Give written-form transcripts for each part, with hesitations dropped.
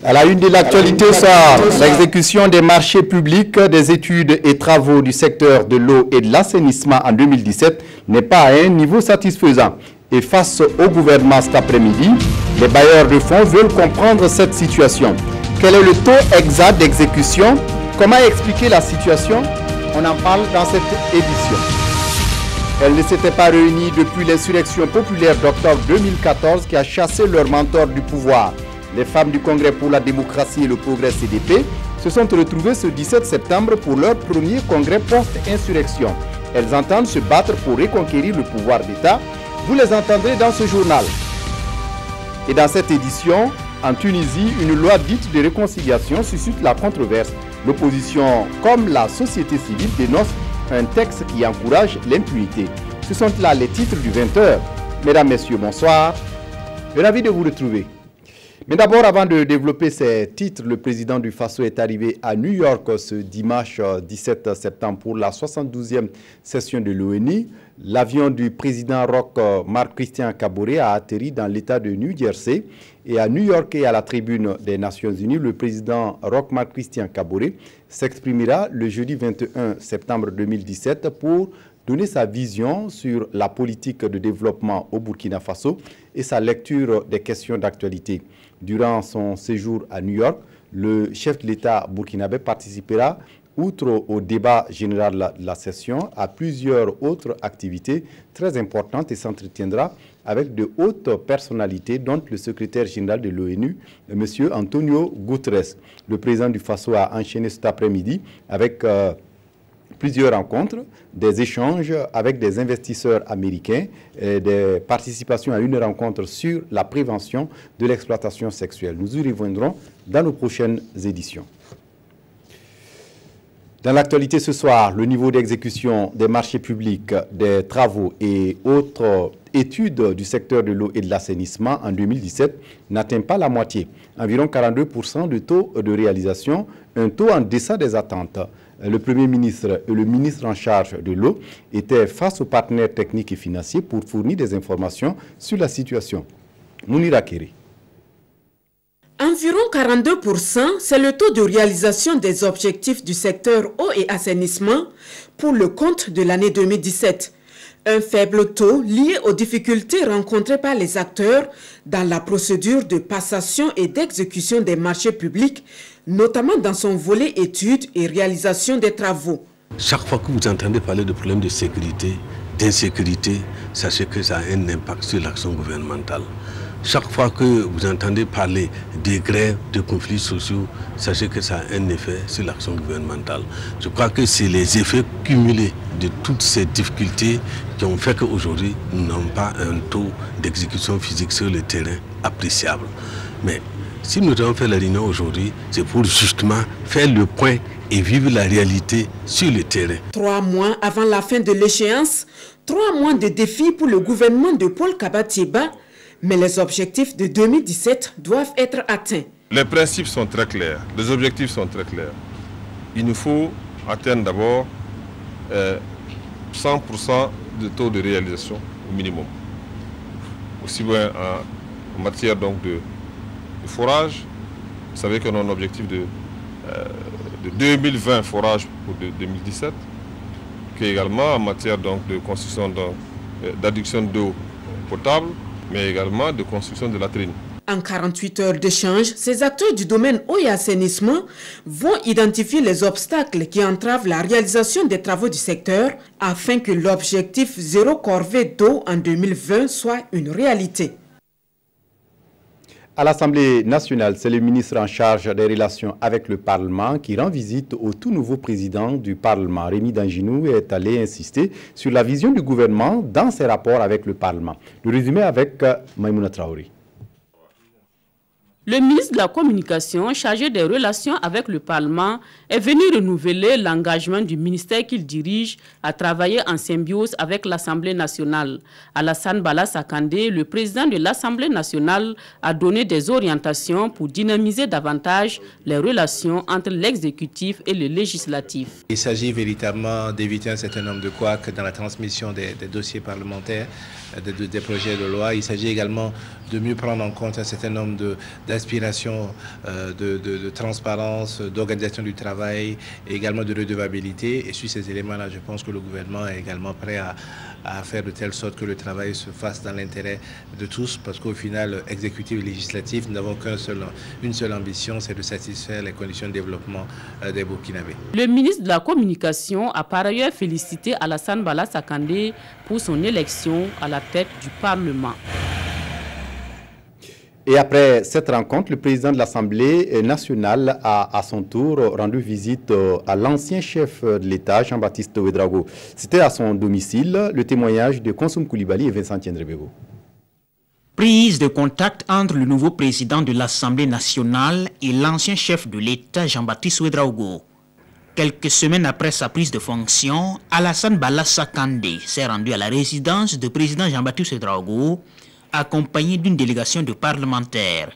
À la une de l'actualité, l'exécution des marchés publics, des études et travaux du secteur de l'eau et de l'assainissement en 2017 n'est pas à un niveau satisfaisant. Et face au gouvernement cet après-midi, les bailleurs de fonds veulent comprendre cette situation. Quel est le taux exact d'exécution? Comment expliquer la situation? On en parle dans cette édition. Elles ne s'étaient pas réunies depuis l'insurrection populaire d'octobre 2014 qui a chassé leur mentor du pouvoir. Les femmes du Congrès pour la démocratie et le progrès CDP se sont retrouvées ce 17 septembre pour leur premier congrès post-insurrection. Elles entendent se battre pour reconquérir le pouvoir d'État. Vous les entendrez dans ce journal. Et dans cette édition, en Tunisie, une loi dite de réconciliation suscite la controverse. L'opposition, comme la société civile, dénonce un texte qui encourage l'impunité. Ce sont là les titres du 20h. Mesdames, Messieurs, bonsoir. Ravi de vous retrouver. Mais d'abord, avant de développer ces titres, le président du Faso est arrivé à New York ce dimanche 17 septembre pour la 72e session de l'ONU. L'avion du président Roch Marc Christian Kaboré a atterri dans l'État de New Jersey. Et à New York et à la tribune des Nations Unies, le président Roch Marc Christian Kaboré s'exprimera le jeudi 21 septembre 2017 pour donner sa vision sur la politique de développement au Burkina Faso et sa lecture des questions d'actualité. Durant son séjour à New York, le chef de l'État burkinabé participera, outre au débat général de la session, à plusieurs autres activités très importantes et s'entretiendra avec de hautes personnalités, dont le secrétaire général de l'ONU, M. Antonio Guterres. Le président du Faso a enchaîné cet après-midi avec plusieurs rencontres, des échanges avec des investisseurs américains, et des participations à une rencontre sur la prévention de l'exploitation sexuelle. Nous y reviendrons dans nos prochaines éditions. Dans l'actualité ce soir, le niveau d'exécution des marchés publics, des travaux et autres études du secteur de l'eau et de l'assainissement en 2017 n'atteint pas la moitié. Environ 42% de taux de réalisation, un taux en deçà des attentes. Le Premier ministre et le ministre en charge de l'eau étaient face aux partenaires techniques et financiers pour fournir des informations sur la situation. Mounira Kéré. Environ 42%, c'est le taux de réalisation des objectifs du secteur eau et assainissement pour le compte de l'année 2017. Un faible taux lié aux difficultés rencontrées par les acteurs dans la procédure de passation et d'exécution des marchés publics, notamment dans son volet études et réalisation des travaux. Chaque fois que vous entendez parler de problèmes de sécurité, d'insécurité, sachez que ça a un impact sur l'action gouvernementale. Chaque fois que vous entendez parler de grèves, de conflits sociaux, sachez que ça a un effet sur l'action gouvernementale. Je crois que c'est les effets cumulés de toutes ces difficultés qui ont fait qu'aujourd'hui, nous n'avons pas un taux d'exécution physique sur le terrain appréciable. Mais si nous avons fait la réunion aujourd'hui, c'est pour justement faire le point et vivre la réalité sur le terrain. 3 mois avant la fin de l'échéance, 3 mois de défis pour le gouvernement de Paul Kabatieba. Mais les objectifs de 2017 doivent être atteints. Les principes sont très clairs, les objectifs sont très clairs. Il nous faut atteindre d'abord 100% de taux de réalisation au minimum. Aussi bien en matière donc de forage, vous savez qu'on a un objectif de 2020 forage pour 2017, qu'également en matière donc de construction d'adduction d'eau potable, mais également de construction de latrines. En 48 heures d'échange, ces acteurs du domaine eau et assainissement vont identifier les obstacles qui entravent la réalisation des travaux du secteur afin que l'objectif zéro corvée d'eau en 2020 soit une réalité. À l'Assemblée nationale, c'est le ministre en charge des relations avec le Parlement qui rend visite au tout nouveau président du Parlement. Rémi Danginou est allé insister sur la vision du gouvernement dans ses rapports avec le Parlement. Le résumé avec Maïmouna Traoré. Le ministre de la Communication, chargé des relations avec le Parlement, est venu renouveler l'engagement du ministère qu'il dirige à travailler en symbiose avec l'Assemblée nationale. Alassane Bala Sakandé, le président de l'Assemblée nationale, a donné des orientations pour dynamiser davantage les relations entre l'exécutif et le législatif. Il s'agit véritablement d'éviter un certain nombre de couacs dans la transmission des dossiers parlementaires, des projets de loi. Il s'agit également de mieux prendre en compte un certain nombre d'aspiration, de transparence, d'organisation du travail et également de redevabilité. Et sur ces éléments-là, je pense que le gouvernement est également prêt à faire de telle sorte que le travail se fasse dans l'intérêt de tous, parce qu'au final, exécutif et législatif, nous n'avons une seule ambition, c'est de satisfaire les conditions de développement des Burkinabés. Le ministre de la Communication a par ailleurs félicité Alassane Bala Sakandé pour son élection à la tête du Parlement. Et après cette rencontre, le président de l'Assemblée nationale a à son tour rendu visite à l'ancien chef de l'État, Jean-Baptiste Ouédraogo. C'était à son domicile, le témoignage de Konsoum Koulibaly et Vincent Tiendrebego. Prise de contact entre le nouveau président de l'Assemblée nationale et l'ancien chef de l'État, Jean-Baptiste Ouédraogo. Quelques semaines après sa prise de fonction, Alassane Bala Sakandé s'est rendu à la résidence du président Jean-Baptiste Ouédraogo, accompagné d'une délégation de parlementaires.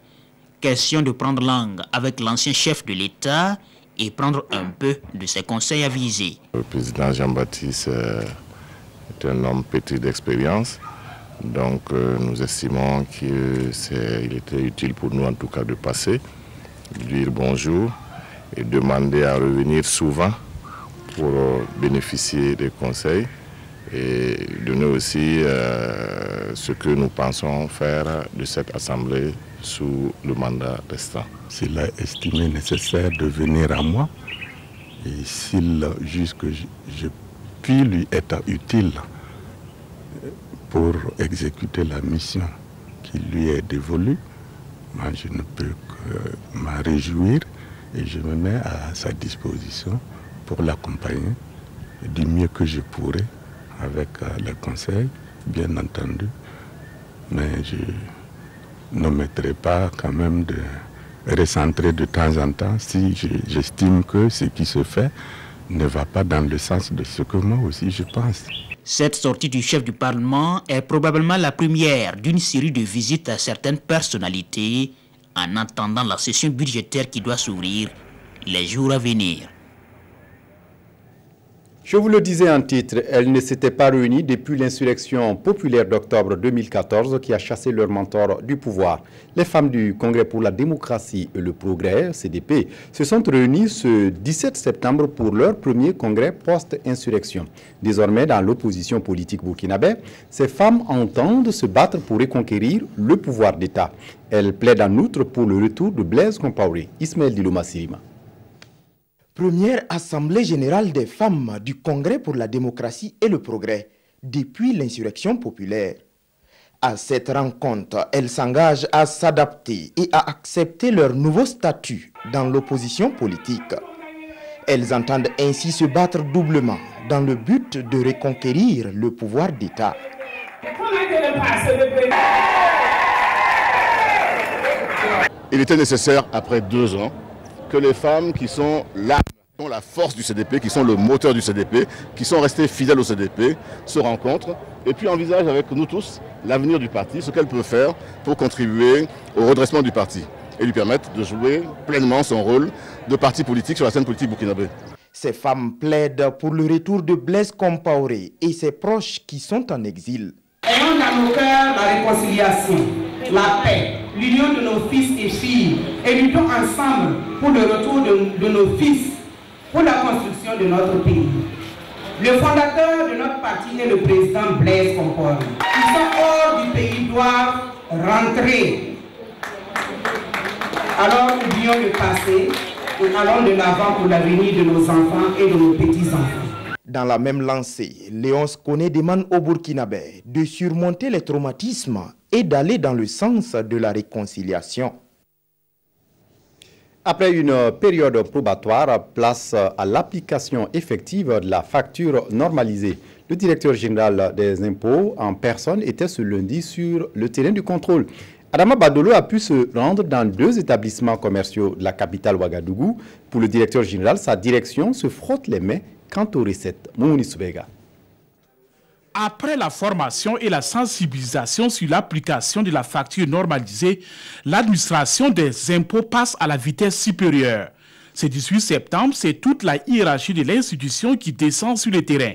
Question de prendre langue avec l'ancien chef de l'État et prendre un peu de ses conseils avisés. Le président Jean-Baptiste est un homme pétri d'expérience, donc nous estimons qu'il était utile pour nous en tout cas de passer, dire bonjour et demander à revenir souvent pour bénéficier des conseils et donner aussi ce que nous pensons faire de cette Assemblée sous le mandat restant. S'il a estimé nécessaire de venir à moi, et s'il juge que je puis lui être utile pour exécuter la mission qui lui est dévolue, moi je ne peux que m'en réjouir et je me mets à sa disposition pour l'accompagner du mieux que je pourrai avec les conseils, bien entendu, mais je n'omettrai pas quand même de recentrer de temps en temps si j'estime que ce qui se fait ne va pas dans le sens de ce que moi aussi je pense. Cette sortie du chef du Parlement est probablement la première d'une série de visites à certaines personnalités en attendant la session budgétaire qui doit s'ouvrir les jours à venir. Je vous le disais en titre, elles ne s'étaient pas réunies depuis l'insurrection populaire d'octobre 2014 qui a chassé leur mentor du pouvoir. Les femmes du Congrès pour la démocratie et le progrès, CDP, se sont réunies ce 17 septembre pour leur premier congrès post-insurrection. Désormais, dans l'opposition politique burkinabé, ces femmes entendent se battre pour reconquérir le pouvoir d'État. Elles plaident en outre pour le retour de Blaise Compaoré. Ismaël Diloma Sirima. Première assemblée générale des femmes du Congrès pour la démocratie et le progrès depuis l'insurrection populaire. À cette rencontre, elles s'engagent à s'adapter et à accepter leur nouveau statut dans l'opposition politique. Elles entendent ainsi se battre doublement dans le but de reconquérir le pouvoir d'État. Il était nécessaire, après 2 ans, que les femmes qui sont là, qui sont la force du CDP, qui sont le moteur du CDP, qui sont restées fidèles au CDP, se rencontrent et puis envisagent avec nous tous l'avenir du parti, ce qu'elles peuvent faire pour contribuer au redressement du parti et lui permettre de jouer pleinement son rôle de parti politique sur la scène politique burkinabé. Ces femmes plaident pour le retour de Blaise Compaoré et ses proches qui sont en exil. Ayons dans nos cœurs la réconciliation, la paix, l'union de nos fils et filles et luttons ensemble pour le retour de nos fils, pour la construction de notre pays. Le fondateur de notre parti est le président Blaise Compaoré. Qui sont hors du pays doivent rentrer. Alors oublions le passé et allons de l'avant pour l'avenir de nos enfants et de nos petits-enfants. Dans la même lancée, Léonce Koné demande aux Burkinabés de surmonter les traumatismes et d'aller dans le sens de la réconciliation. Après une période probatoire, place à l'application effective de la facture normalisée. Le directeur général des impôts en personne était ce lundi sur le terrain du contrôle. Adama Badolo a pu se rendre dans 2 établissements commerciaux de la capitale Ouagadougou. Pour le directeur général, sa direction se frotte les mains quant aux recettes. Moumouni Soubega. Après la formation et la sensibilisation sur l'application de la facture normalisée, l'administration des impôts passe à la vitesse supérieure. Ce 18 septembre, c'est toute la hiérarchie de l'institution qui descend sur le terrain.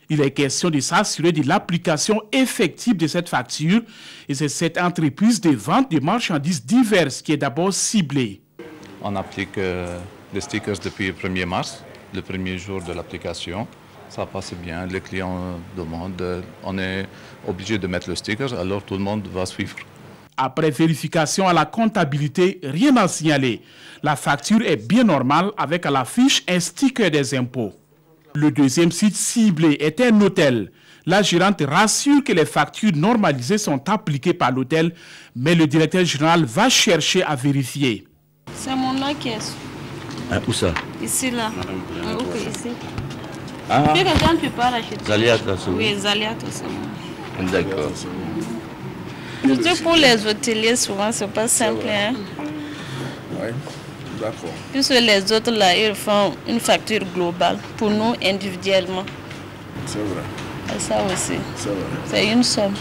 Il est question de s'assurer de l'application effective de cette facture et c'est cette entreprise de vente de marchandises diverses qui est d'abord ciblée. On applique les stickers depuis le 1er mars, le premier jour de l'application. Ça passe bien, les clients demandent, on est obligé de mettre le sticker, alors tout le monde va suivre. Après vérification à la comptabilité, rien à signaler. La facture est bien normale avec à l'affiche un sticker des impôts. Le deuxième site ciblé est un hôtel. La gérante rassure que les factures normalisées sont appliquées par l'hôtel, mais le directeur général va chercher à vérifier. C'est mon caisse. Où ça? Ici, là. Ok, ici. Ah. Puis quelqu'un ne peut pas racheter. Zaliat, là, oui, Zaliat aussi. D'accord. Surtout pour les hôteliers, souvent, c'est pas simple. Hein? Oui, d'accord. Puisque les autres, là, ils font une facture globale. Pour nous, individuellement. C'est vrai. Et ça aussi. C'est vrai. C'est une somme.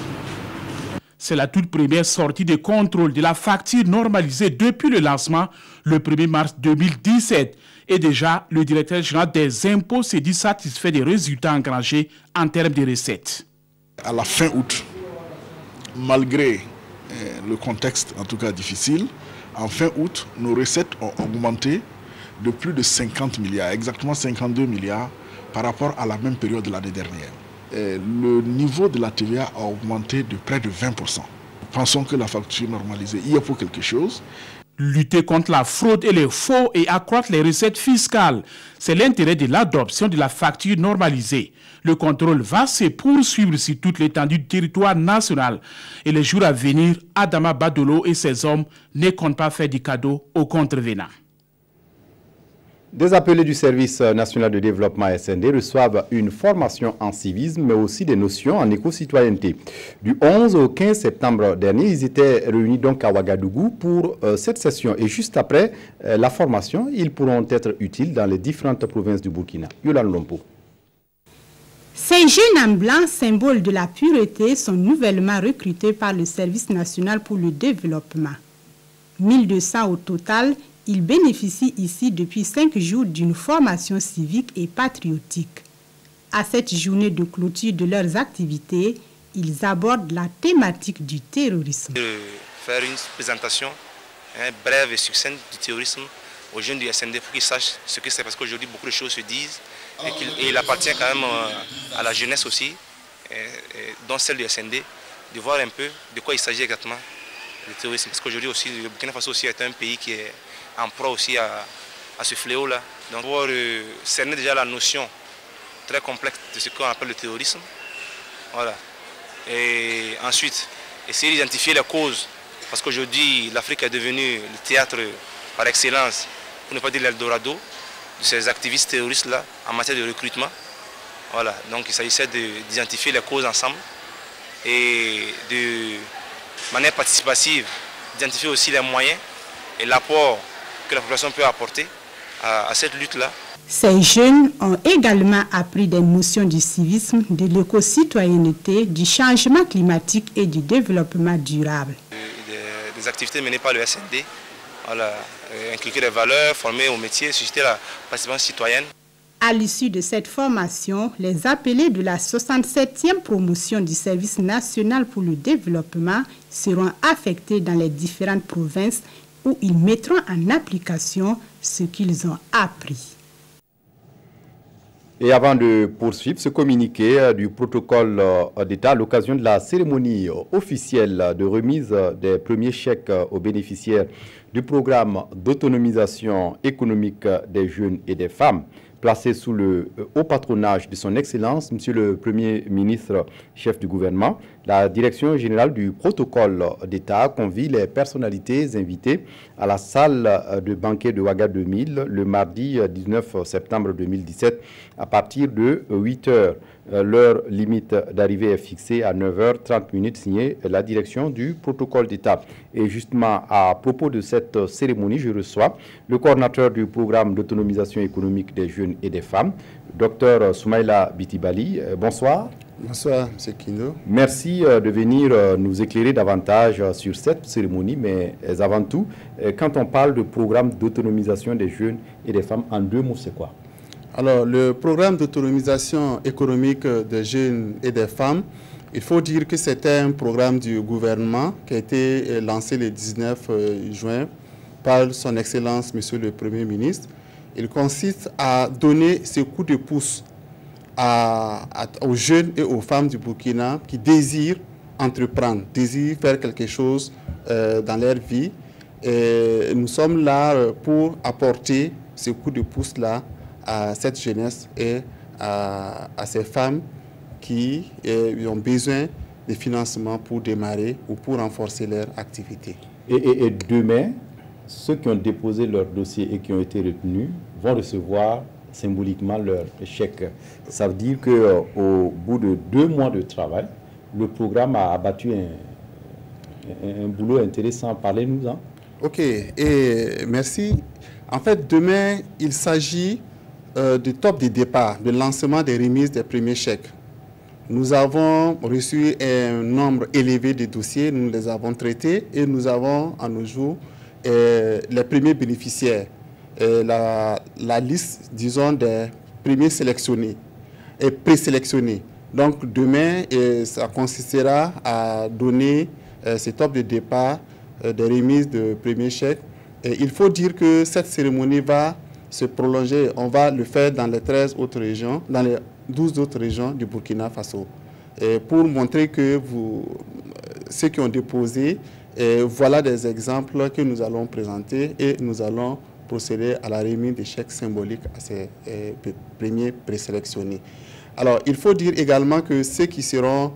C'est la toute première sortie de contrôle de la facture normalisée depuis le lancement le 1er mars 2017. Et déjà, le directeur général des impôts s'est dit satisfait des résultats engrangés en termes de recettes. À la fin août, malgré le contexte en tout cas difficile, en fin août, nos recettes ont augmenté de plus de 50 milliards, exactement 52 milliards par rapport à la même période de l'année dernière. Le niveau de la TVA a augmenté de près de 20%. Nous pensons que la facture normalisée y est pour quelque chose. Lutter contre la fraude et les faux et accroître les recettes fiscales, c'est l'intérêt de l'adoption de la facture normalisée. Le contrôle va se poursuivre sur toute l'étendue du territoire national. Et les jours à venir, Adama Badolo et ses hommes ne comptent pas faire du cadeau aux contrevenants. Des appelés du Service national de développement SND reçoivent une formation en civisme, mais aussi des notions en éco-citoyenneté. Du 11 au 15 septembre dernier, ils étaient réunis donc à Ouagadougou pour cette session. Et juste après la formation, ils pourront être utiles dans les différentes provinces du Burkina. Yolande Lompo. Ces jeunes en blanc, symbole de la pureté, sont nouvellement recrutés par le Service national pour le développement. 1200 au total. Ils bénéficient ici depuis 5 jours d'une formation civique et patriotique. À cette journée de clôture de leurs activités, ils abordent la thématique du terrorisme. Faire une présentation brève et succincte du terrorisme aux jeunes du SND pour qu'ils sachent ce que c'est, parce qu'aujourd'hui beaucoup de choses se disent et il appartient quand même à la jeunesse aussi, dont celle du SND, de voir un peu de quoi il s'agit exactement le terrorisme. Parce qu'aujourd'hui aussi, le Burkina Faso aussi est un pays qui est en proie aussi à ce fléau-là. Donc pour cerner déjà la notion très complexe de ce qu'on appelle le terrorisme. Voilà. Et ensuite, essayer d'identifier les causes. Parce qu'aujourd'hui, l'Afrique est devenue le théâtre par excellence, pour ne pas dire l'Eldorado, de ces activistes terroristes-là en matière de recrutement. Voilà. Donc il s'agissait d'identifier les causes ensemble et de manière participative, d'identifier aussi les moyens et l'apport que la population peut apporter à cette lutte-là. Ces jeunes ont également appris des notions du civisme, de l'éco-citoyenneté, du changement climatique et du développement durable. Des activités menées par le SND, voilà, inculquer des valeurs, former au métier, susciter la participation citoyenne. À l'issue de cette formation, les appelés de la 67e promotion du Service national pour le développement seront affectés dans les différentes provinces où ils mettront en application ce qu'ils ont appris. Et avant de poursuivre ce communiqué du protocole d'État à l'occasion de la cérémonie officielle de remise des premiers chèques aux bénéficiaires du programme d'autonomisation économique des jeunes et des femmes, placé sous le haut patronage de son Excellence, Monsieur le Premier ministre, chef du gouvernement, la Direction générale du protocole d'État convie les personnalités invitées à la salle de banquet de Ouaga 2000 le mardi 19 septembre 2017 à partir de 8 h. L'heure limite d'arrivée est fixée à 9h30, signée la direction du protocole d'État. Et justement, à propos de cette cérémonie, je reçois le coordinateur du programme d'autonomisation économique des jeunes et des femmes, Dr Soumaïla Bitibali. Bonsoir. Bonsoir, M. Kindo. Merci de venir nous éclairer davantage sur cette cérémonie, mais avant tout, quand on parle de programme d'autonomisation des jeunes et des femmes, en 2 mots, c'est quoi? Alors, le programme d'autonomisation économique des jeunes et des femmes, il faut dire que c'était un programme du gouvernement qui a été lancé le 19 juin par son Excellence, Monsieur le Premier ministre. Il consiste à donner ce coup de pouce aux jeunes et aux femmes du Burkina qui désirent entreprendre, désirent faire quelque chose dans leur vie. Et nous sommes là pour apporter ce coup de pouce-là à cette jeunesse et à ces femmes qui ont besoin de financement pour démarrer ou pour renforcer leur activité. Et demain, ceux qui ont déposé leur dossier et qui ont été retenus vont recevoir symboliquement leur chèque. Ça veut dire qu'au bout de 2 mois de travail, le programme a abattu un boulot intéressant. Parlez-nous-en. Ok, et merci. En fait, demain, il s'agit du top de départ, de lancement des remises des premiers chèques. Nous avons reçu un nombre élevé de dossiers, nous les avons traités et nous avons à nos jours les premiers bénéficiaires. La liste, disons, des premiers sélectionnés et présélectionnés. Donc demain, ça consistera à donner ce top de départ des remises de premiers chèques. Et il faut dire que cette cérémonie va se prolonger. On va le faire dans les 13 autres régions, dans les 12 autres régions du Burkina Faso. Et pour montrer que ceux qui ont déposé, voilà des exemples que nous allons présenter et nous allons procéder à la remise des chèques symboliques à ces premiers présélectionnés. Alors, il faut dire également que ceux qui vont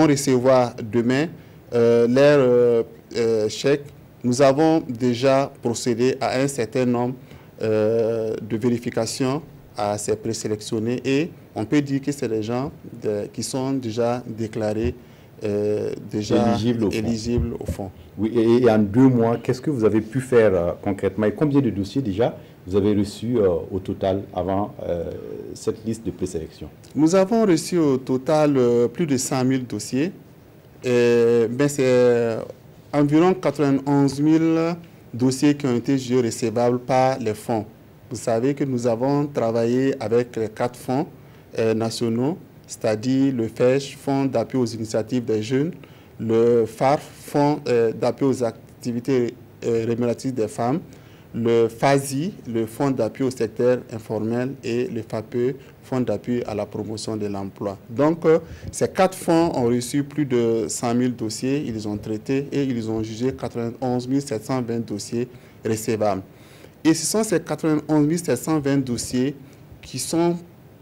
recevoir demain leurs chèques, nous avons déjà procédé à un certain nombre de vérifications à ces présélectionnés et on peut dire que c'est des gens qui sont déjà déclarés éligibles au fond. Oui, et en 2 mois, qu'est-ce que vous avez pu faire concrètement et combien de dossiers déjà vous avez reçus au total avant cette liste de présélection? Nous avons reçu au total plus de 100 000 dossiers. C'est environ 91 000 dossiers qui ont été jugés recevables par les fonds. Vous savez que nous avons travaillé avec les 4 fonds nationaux, c'est-à-dire le FEJ, Fonds d'appui aux initiatives des jeunes, le FARF, Fonds d'appui aux activités rémunératrices des femmes, le FASI, le Fonds d'appui au secteur informel, et le FAPE, Fonds d'appui à la promotion de l'emploi. Donc, ces 4 fonds ont reçu plus de 100 000 dossiers, ils les ont traités et ils ont jugé 91 720 dossiers recevables. Et ce sont ces 91 720 dossiers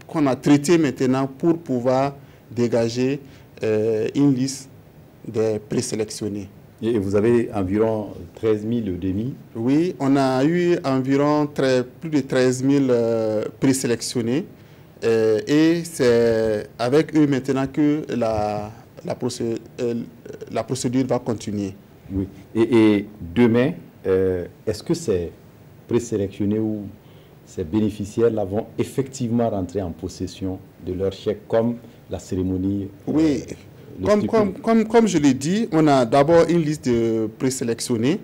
qu'on a traités maintenant pour pouvoir dégager une liste des présélectionnés. Et vous avez environ 13 000 demi? Oui, on a eu environ plus de 13 000 présélectionnés. Et c'est avec eux maintenant que la procédure va continuer. Oui. Et demain, est-ce que ces présélectionnés ou ces bénéficiaires-là vont effectivement rentrer en possession de leur chèque comme la cérémonie? Oui. Comme je l'ai dit, on a d'abord une liste de présélectionnés.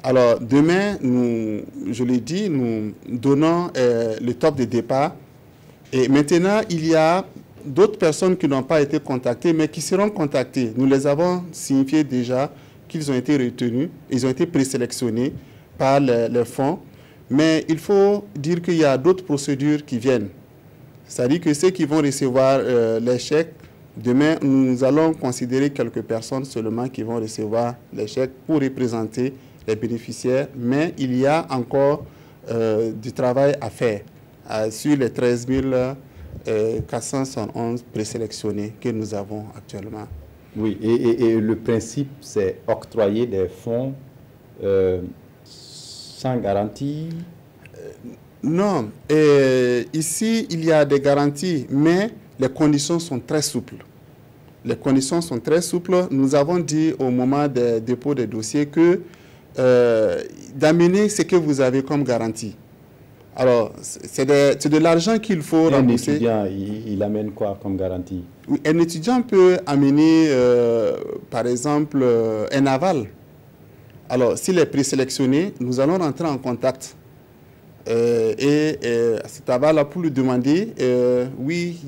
Alors, demain, je l'ai dit, nous donnons le top de départ. Et maintenant, il y a d'autres personnes qui n'ont pas été contactées, mais qui seront contactées. Nous les avons signifié déjà qu'ils ont été retenus, ils ont été présélectionnés par les fonds. Mais il faut dire qu'il y a d'autres procédures qui viennent. C'est-à-dire que ceux qui vont recevoir les chèques, demain, nous allons considérer quelques personnes seulement qui vont recevoir les chèques pour représenter les bénéficiaires. Mais il y a encore du travail à faire sur les 13 471 présélectionnés que nous avons actuellement. Oui, et le principe, c'est octroyer des fonds sans garantie? Non. Ici, il y a des garanties, mais les conditions sont très souples. Les conditions sont très souples. Nous avons dit au moment des dépôts des dossiers que d'amener ce que vous avez comme garantie. Alors, c'est de l'argent qu'il faut rembourser. Un étudiant, il amène quoi comme garantie? Oui, un étudiant peut amener, par exemple, un aval. Alors, s'il est présélectionné, nous allons rentrer en contact à cet aval-là pour lui demander, oui,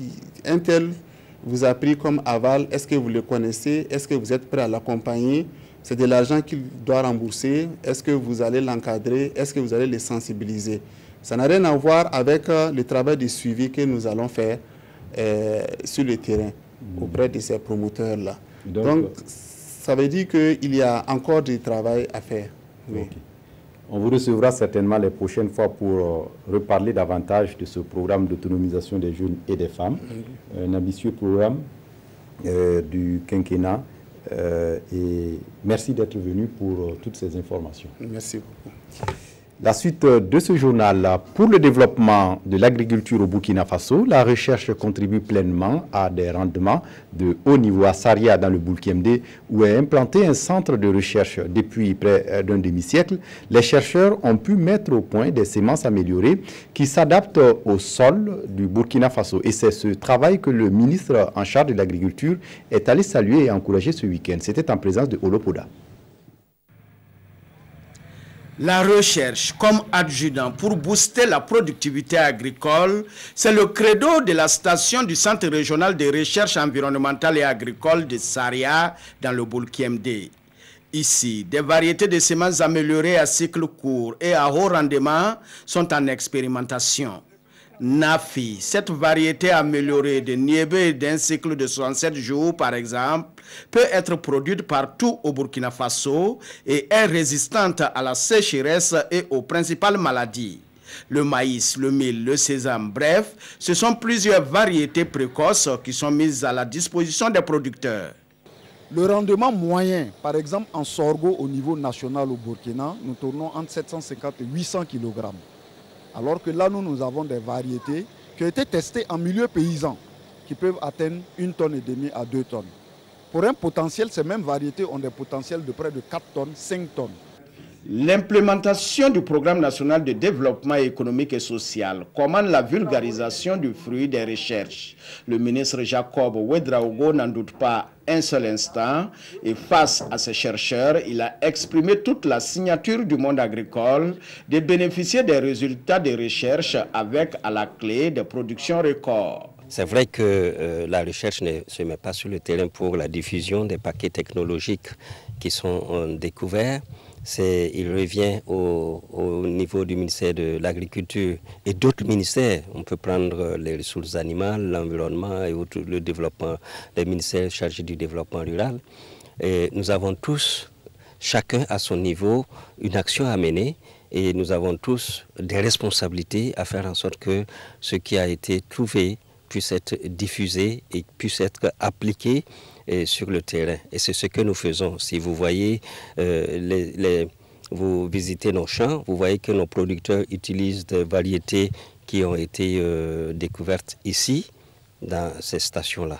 un tel vous a pris comme aval, est-ce que vous le connaissez, est-ce que vous êtes prêt à l'accompagner, c'est de l'argent qu'il doit rembourser, est-ce que vous allez l'encadrer, est-ce que vous allez le sensibiliser. Ça n'a rien à voir avec le travail de suivi que nous allons faire sur le terrain auprès de ces promoteurs-là. Donc, ça veut dire qu'il y a encore du travail à faire. Oui. Okay. On vous recevra certainement les prochaines fois pour reparler davantage de ce programme d'autonomisation des jeunes et des femmes. Un ambitieux programme du quinquennat. Et merci d'être venu pour toutes ces informations. Merci beaucoup. La suite de ce journal, pour le développement de l'agriculture au Burkina Faso, la recherche contribue pleinement à des rendements de haut niveau à Saria dans le Boulkiemde, où est implanté un centre de recherche depuis près d'un demi-siècle. Les chercheurs ont pu mettre au point des semences améliorées qui s'adaptent au sol du Burkina Faso. Et c'est ce travail que le ministre en charge de l'agriculture est allé saluer et encourager ce week-end. C'était en présence de Olopoda. La recherche comme adjudant pour booster la productivité agricole, c'est le credo de la station du Centre régional de recherche environnementale et agricole de Saria dans le Boulkiemde. Ici, des variétés de semences améliorées à cycle court et à haut rendement sont en expérimentation. Nafi, cette variété améliorée de niébé d'un cycle de 67 jours par exemple, peut être produite partout au Burkina Faso et est résistante à la sécheresse et aux principales maladies. Le maïs, le mil, le sésame, bref, ce sont plusieurs variétés précoces qui sont mises à la disposition des producteurs. Le rendement moyen, par exemple en sorgho au niveau national au Burkina, nous tournons entre 750 et 800 kg. Alors que là, nous avons des variétés qui ont été testées en milieu paysan, qui peuvent atteindre 1,5 tonne à 2 tonnes. Pour un potentiel, ces mêmes variétés ont des potentiels de près de 4 tonnes, 5 tonnes. L'implémentation du programme national de développement économique et social commande la vulgarisation du fruit des recherches. Le ministre Jacob Ouedraogo n'en doute pas un seul instant et face à ces chercheurs, il a exprimé toute la signature du monde agricole de bénéficier des résultats des recherches avec à la clé des productions records. C'est vrai que la recherche ne se met pas sur le terrain pour la diffusion des paquets technologiques qui sont découverts. Il revient au niveau du ministère de l'Agriculture et d'autres ministères. On peut prendre les ressources animales, l'environnement et le développement, les ministères chargés du développement rural. Et nous avons tous, chacun à son niveau, une action à mener et nous avons tous des responsabilités à faire en sorte que ce qui a été trouvé puisse être diffusé et puisse être appliqué sur le terrain. Et c'est ce que nous faisons. Si vous voyez, vous visitez nos champs, vous voyez que nos producteurs utilisent des variétés qui ont été découvertes ici, dans ces stations-là.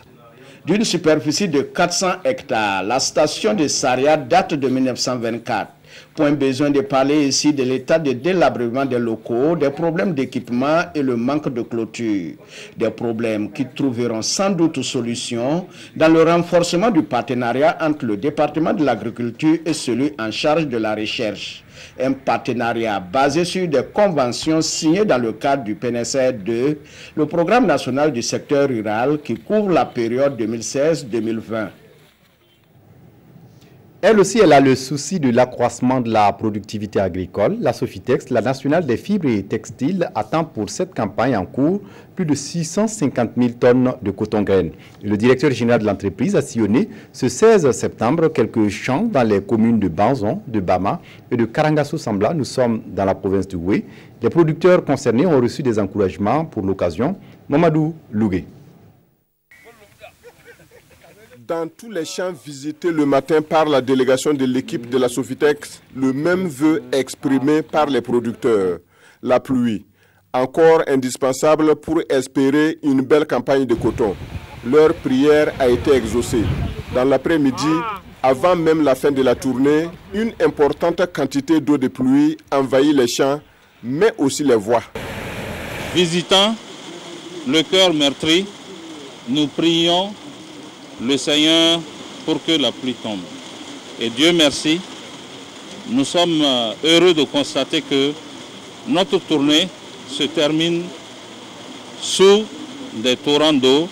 D'une superficie de 400 hectares, la station de Saria date de 1924. Point besoin de parler ici de l'état de délabrement des locaux, des problèmes d'équipement et le manque de clôture. Des problèmes qui trouveront sans doute solution dans le renforcement du partenariat entre le département de l'agriculture et celui en charge de la recherche. Un partenariat basé sur des conventions signées dans le cadre du PNSR 2, le programme national du secteur rural qui couvre la période 2016-2020. Elle aussi, elle a le souci de l'accroissement de la productivité agricole. La Sofitex, la nationale des fibres et textiles, attend pour cette campagne en cours plus de 650 000 tonnes de coton-graines. Le directeur général de l'entreprise a sillonné ce 16 septembre quelques champs dans les communes de Banzon, de Bama et de Karangasso-Sambla. Nous sommes dans la province de Houé. Les producteurs concernés ont reçu des encouragements pour l'occasion. Mamadou Lougué. Dans tous les champs visités le matin par la délégation de l'équipe de la Sofitex, le même vœu exprimé par les producteurs. La pluie, encore indispensable pour espérer une belle campagne de coton. Leur prière a été exaucée. Dans l'après-midi, avant même la fin de la tournée, une importante quantité d'eau de pluie envahit les champs, mais aussi les voies. Visitant le cœur meurtri, nous prions le Seigneur pour que la pluie tombe. Et Dieu merci, nous sommes heureux de constater que notre tournée se termine sous des torrents d'eau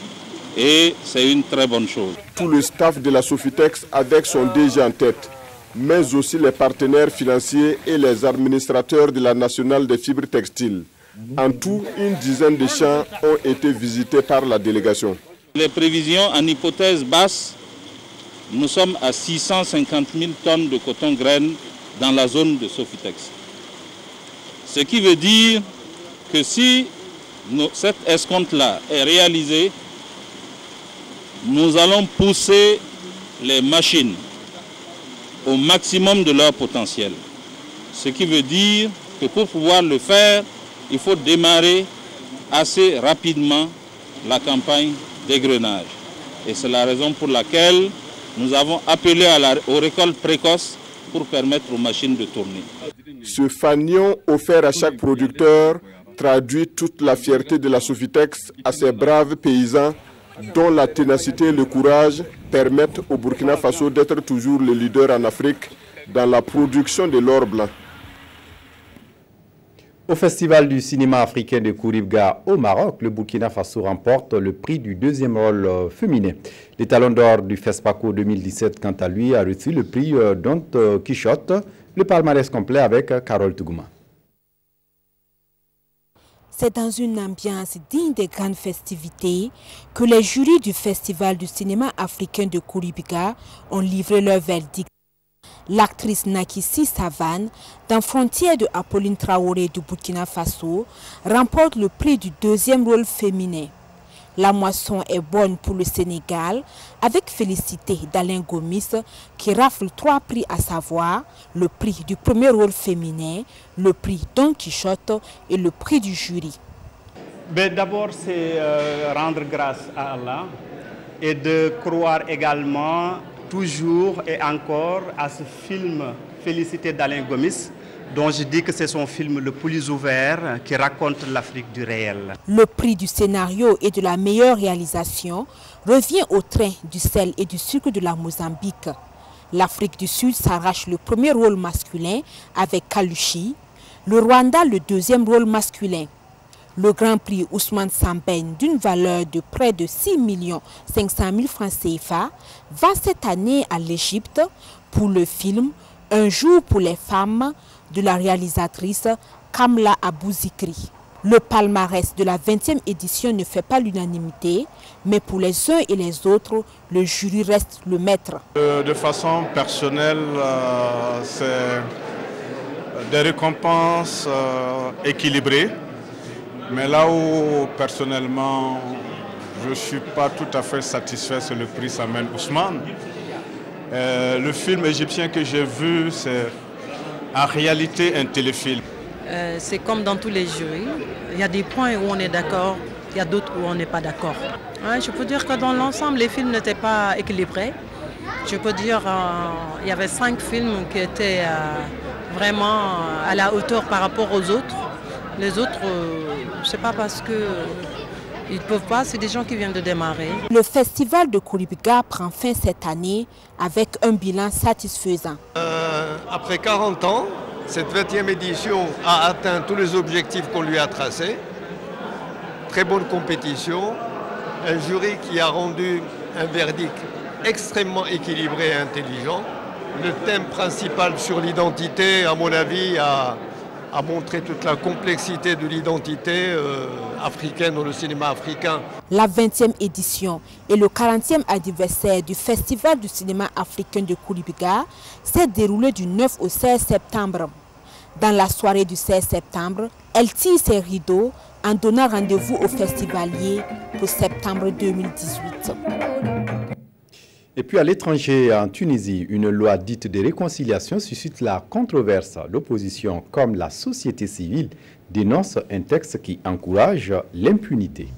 et c'est une très bonne chose. Tout le staff de la Sofitex avec son DG en tête, mais aussi les partenaires financiers et les administrateurs de la Nationale des fibres textiles. En tout, une dizaine de champs ont été visités par la délégation. Les prévisions en hypothèse basse, nous sommes à 650 000 tonnes de coton graine dans la zone de Sofitex. Ce qui veut dire que si cette escompte-là est réalisée, nous allons pousser les machines au maximum de leur potentiel. Ce qui veut dire que pour pouvoir le faire, il faut démarrer assez rapidement la campagne d'égrenage. Et c'est la raison pour laquelle nous avons appelé aux récoltes précoces pour permettre aux machines de tourner. Ce fanion offert à chaque producteur traduit toute la fierté de la Sofitex à ces braves paysans dont la ténacité et le courage permettent au Burkina Faso d'être toujours le leader en Afrique dans la production de l'or blanc. Au Festival du cinéma africain de Kouribga au Maroc, le Burkina Faso remporte le prix du deuxième rôle féminin. L'étalon d'or du FESPACO 2017, quant à lui, a reçu le prix Don Quichotte, le palmarès complet avec Carole Tougouma. C'est dans une ambiance digne des grandes festivités que les jurys du Festival du cinéma africain de Kouribga ont livré leur verdict. L'actrice Nakissi Savane, dans Frontières de Apolline Traoré du Burkina Faso, remporte le prix du deuxième rôle féminin. La moisson est bonne pour le Sénégal, avec félicité d'Alain Gomis qui rafle 3 prix, à savoir le prix du premier rôle féminin, le prix Don Quichotte et le prix du jury. D'abord, c'est rendre grâce à Allah et de croire également toujours et encore à ce film Félicité d'Alain Gomis, dont je dis que c'est son film le plus ouvert qui raconte l'Afrique du réel. Le prix du scénario et de la meilleure réalisation revient au train du sel et du sucre de la Mozambique. L'Afrique du Sud s'arrache le premier rôle masculin avec Kalushi, le Rwanda le deuxième rôle masculin. Le Grand Prix Ousmane Sambène, d'une valeur de près de 6 500 000 francs CFA, va cette année à l'Égypte pour le film Un jour pour les femmes de la réalisatrice Kamla Abou Zikri. Le palmarès de la 20e édition ne fait pas l'unanimité, mais pour les uns et les autres, le jury reste le maître. De façon personnelle, c'est des récompenses équilibrées. Mais là où personnellement je ne suis pas tout à fait satisfait, c'est le prix Samen Ousmane. Le film égyptien que j'ai vu, c'est en réalité un téléfilm. C'est comme dans tous les jurys. Il y a des points où on est d'accord, il y a d'autres où on n'est pas d'accord. Ouais, je peux dire que dans l'ensemble, les films n'étaient pas équilibrés. Je peux dire qu'il y avait 5 films qui étaient vraiment à la hauteur par rapport aux autres. Les autres, je ne sais pas parce qu'ils ne peuvent pas, c'est des gens qui viennent de démarrer. Le festival de Kouribga prend fin cette année avec un bilan satisfaisant. Après 40 ans, cette 20e édition a atteint tous les objectifs qu'on lui a tracés. Très bonne compétition, un jury qui a rendu un verdict extrêmement équilibré et intelligent. Le thème principal sur l'identité, à mon avis, a montré toute la complexité de l'identité africaine dans le cinéma africain. La 20e édition et le 40e anniversaire du Festival du cinéma africain de Kouribga s'est déroulé du 9 au 16 septembre. Dans la soirée du 16 septembre, elle tire ses rideaux en donnant rendez-vous aux festivaliers pour septembre 2018. Et puis à l'étranger, en Tunisie, une loi dite de réconciliation suscite la controverse. L'opposition, comme la société civile, dénonce un texte qui encourage l'impunité.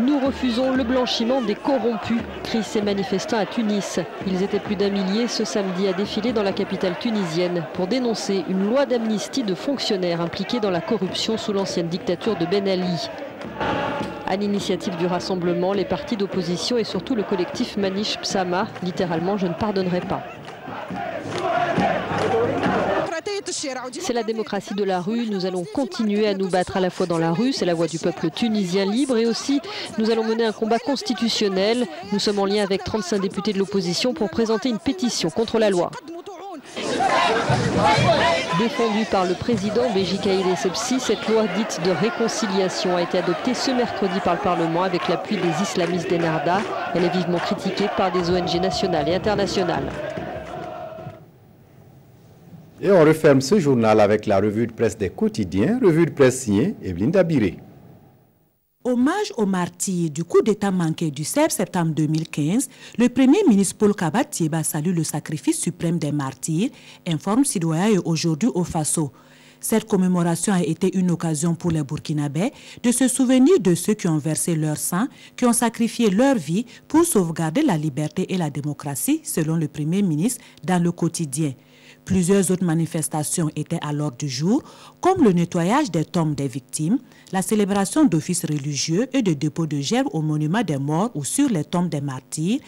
Nous refusons le blanchiment des corrompus, crient ces manifestants à Tunis. Ils étaient plus d'1 millier ce samedi à défiler dans la capitale tunisienne pour dénoncer une loi d'amnistie de fonctionnaires impliqués dans la corruption sous l'ancienne dictature de Ben Ali. À l'initiative du rassemblement, les partis d'opposition et surtout le collectif Manish Psama, littéralement « Je ne pardonnerai pas ». C'est la démocratie de la rue. Nous allons continuer à nous battre à la fois dans la rue, c'est la voix du peuple tunisien libre, et aussi nous allons mener un combat constitutionnel. Nous sommes en lien avec 35 députés de l'opposition pour présenter une pétition contre la loi. Défendue par le président Béji Caïd Essebsi, cette loi dite de réconciliation a été adoptée ce mercredi par le Parlement avec l'appui des islamistes d'Ennahda. Elle est vivement critiquée par des ONG nationales et internationales. Et on referme ce journal avec la revue de presse des quotidiens, revue de presse signée Evelyne Dabiré. Hommage aux martyrs du coup d'État manqué du 16 septembre 2015, le Premier ministre Paul Kabat-Thiéba salue le sacrifice suprême des martyrs, informe Citoyen aujourd'hui au Faso. Cette commémoration a été une occasion pour les Burkinabés de se souvenir de ceux qui ont versé leur sang, qui ont sacrifié leur vie pour sauvegarder la liberté et la démocratie, selon le Premier ministre, dans le quotidien. Plusieurs autres manifestations étaient à l'ordre du jour, comme le nettoyage des tombes des victimes, la célébration d'offices religieux et de dépôts de gerbes au monument des morts ou sur les tombes des martyrs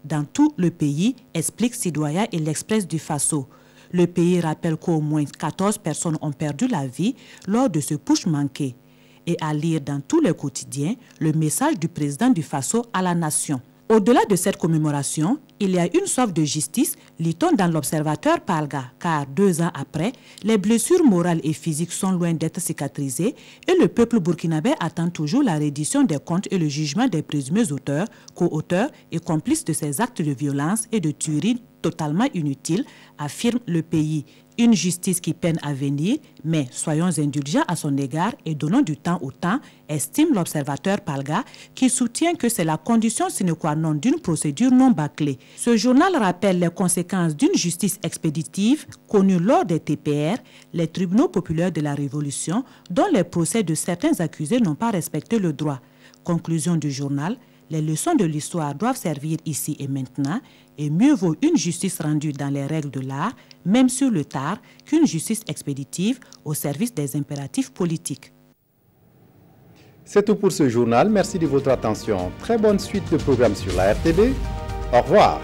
dans tout le pays, explique Citoyen et l'Express du Faso. Le pays rappelle qu'au moins 14 personnes ont perdu la vie lors de ce putsch manqué. Et à lire dans tous les quotidiens le message du président du Faso à la nation. Au-delà de cette commémoration, il y a une soif de justice, lit-on dans l'Observateur Palga, car 2 ans après, les blessures morales et physiques sont loin d'être cicatrisées et le peuple burkinabé attend toujours la reddition des comptes et le jugement des présumés auteurs, co-auteurs et complices de ces actes de violence et de tuerie totalement inutiles, affirme le pays. Une justice qui peine à venir, mais soyons indulgents à son égard et donnons du temps au temps, estime l'Observateur Palga, qui soutient que c'est la condition sine qua non d'une procédure non bâclée. Ce journal rappelle les conséquences d'une justice expéditive connue lors des TPR, les tribunaux populaires de la Révolution, dont les procès de certains accusés n'ont pas respecté le droit. Conclusion du journal, les leçons de l'histoire doivent servir ici et maintenant, et mieux vaut une justice rendue dans les règles de l'art, même sur le tard, qu'une justice expéditive au service des impératifs politiques. C'est tout pour ce journal. Merci de votre attention. Très bonne suite de programmes sur la RTB. Au revoir.